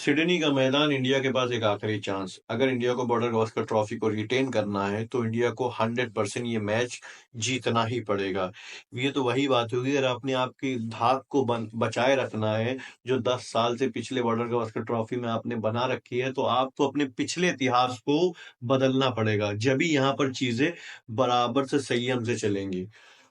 Sydney का मैदान India के पास एक आखिरी चांस। अगर इंडिया को बॉर्डर गावस्कर ट्रॉफी को रिटेन करना है तो इंडिया को 100% ये मैच जीतना ही पड़ेगा। ये तो वही बात होगी, अगर अपने आप की धाक को बचाए रखना है जो 10 साल से पिछले बॉर्डर गावस्कर ट्रॉफी में आपने बना रखी है, तो आपको अपने पिछले इतिहास को बदलना पड़ेगा। जब ही यहाँ पर चीजें बराबर से संयम से चलेंगी,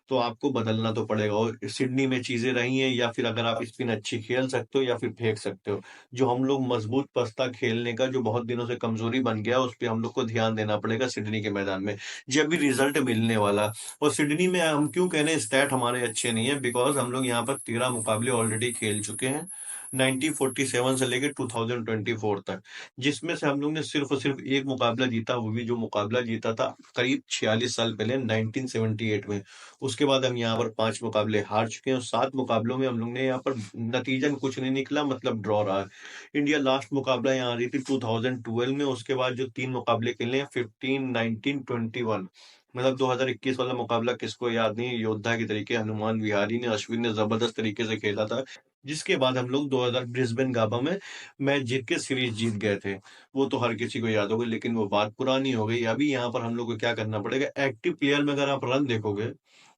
तो आपको बदलना तो पड़ेगा। और सिडनी में चीजें रही हैं, या फिर अगर आप स्पिन अच्छी खेल सकते हो या फिर फेंक सकते हो। जो हम लोग मजबूत पस्ता खेलने का जो बहुत दिनों से कमजोरी बन गया, उस पे हम लोग को ध्यान देना पड़ेगा सिडनी के मैदान में, जब भी रिजल्ट मिलने वाला। और सिडनी में हम क्यों कह रहे हैं स्टैट हमारे अच्छे नहीं है, बिकॉज हम लोग यहाँ पर 13 मुकाबले ऑलरेडी खेल चुके हैं, 1947 से लेकर 2024 तक, जिसमें से हम लोग ने सिर्फ और सिर्फ एक मुकाबला जीता, वो भी जो मुकाबला जीता था करीब 46 साल पहले 1978 में। उसके बाद हम यहाँ पर 5 मुकाबले हार चुके हैं, और 7 मुकाबलों में हम लोग ने यहाँ पर नतीजन कुछ नहीं निकला, मतलब ड्रॉ रहा है। इंडिया लास्ट मुकाबला यहाँ आ रही थी 2012 में, उसके बाद जो 3 मुकाबले खेले हैं 15, 19, 21, मतलब 2021 वाला मुकाबला किसको याद नहीं, योद्धा के तरीके हनुमान विहारी ने, अश्विन ने जबरदस्त तरीके से खेला था, जिसके बाद हम लोग 2000 ब्रिस्बेन गाबा में मैच जीत के सीरीज जीत गए थे। वो तो हर किसी को याद होगा, लेकिन वो बात पुरानी हो गई। अभी यहाँ पर हम लोग को क्या करना पड़ेगा, एक्टिव प्लेयर में अगर आप रन देखोगे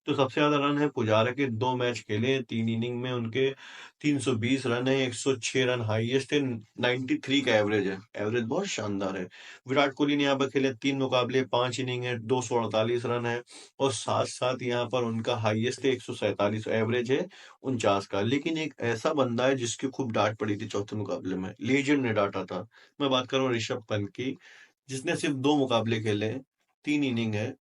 तो सबसे ज्यादा रन है पुजारा के, 2 मैच खेले, 3 इनिंग में उनके 320 रन है, 106 रन हाईएस्ट है, 93 का एवरेज है, एवरेज बहुत शानदार है। विराट कोहली ने यहाँ पर खेले 3 मुकाबले, 5 इनिंग है, 248 रन है, और साथ साथ यहाँ पर उनका हाईएस्ट है 147, एवरेज है 49 का। लेकिन एक ऐसा बंदा है जिसकी खूब डांट पड़ी थी चौथे मुकाबले में, लीजेंड ने डांटा था। मैं बात कर रहा हूँ ऋषभ पंत की, जिसने सिर्फ 2 मुकाबले खेले हैं, 3 इनिंग है,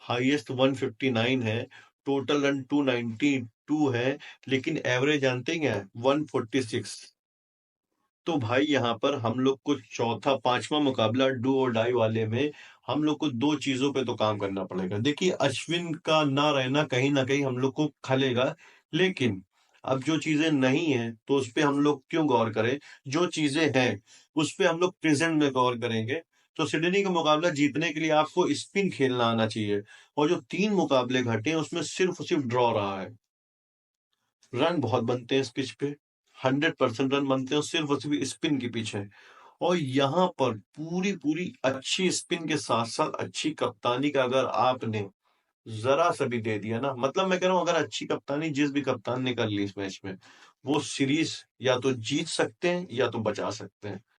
हाईएस्ट 159 है, टोटल रन 292 है, लेकिन एवरेज जानते हैं क्या है, 146। तो भाई यहाँ पर हम लोग को चौथा पांचवा मुकाबला डू और डाई वाले में हम लोग को 2 चीजों पे तो काम करना पड़ेगा। देखिए, अश्विन का ना कहीं हम लोग को खलेगा, लेकिन अब जो चीजें नहीं है तो उस पे हम लोग क्यों गौर करें, जो चीजें हैं उस पे हम लोग प्रेजेंट में गौर करेंगे। तो सिडनी का मुकाबला जीतने के लिए आपको स्पिन खेलना आना चाहिए, और जो 3 मुकाबले घटे हैं उसमें सिर्फ और सिर्फ ड्रॉ रहा है। रन बहुत बनते हैं इस पिच पे, 100% रन बनते हैं, और सिर्फ और सिर्फ स्पिन के पीछे। और यहाँ पर पूरी पूरी अच्छी स्पिन के साथ साथ अच्छी कप्तानी का अगर आपने जरा सा भी दे दिया ना, मतलब मैं कह रहा हूँ अगर अच्छी कप्तानी जिस भी कप्तान ने कर ली इस मैच में, वो सीरीज या तो जीत सकते हैं या तो बचा सकते हैं।